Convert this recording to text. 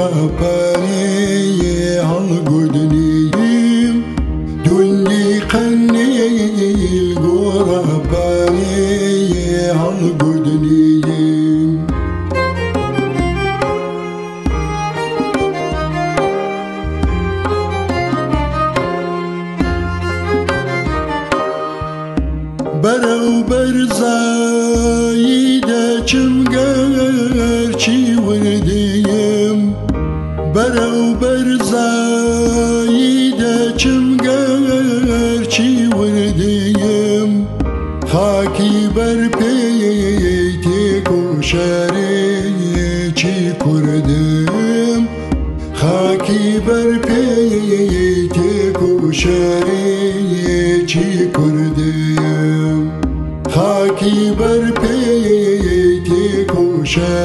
غرباني هالقدنيم دولي قني الغرباني هالقدنيم برو برزايدا چمگرچی وردیم برو برزايدا چمگرچی وردیم خاکی بر پیتی کوشاری چی کردیم خاکی بر پیتی کوشاری چی کردیم خاکی بر پیتی کوشاری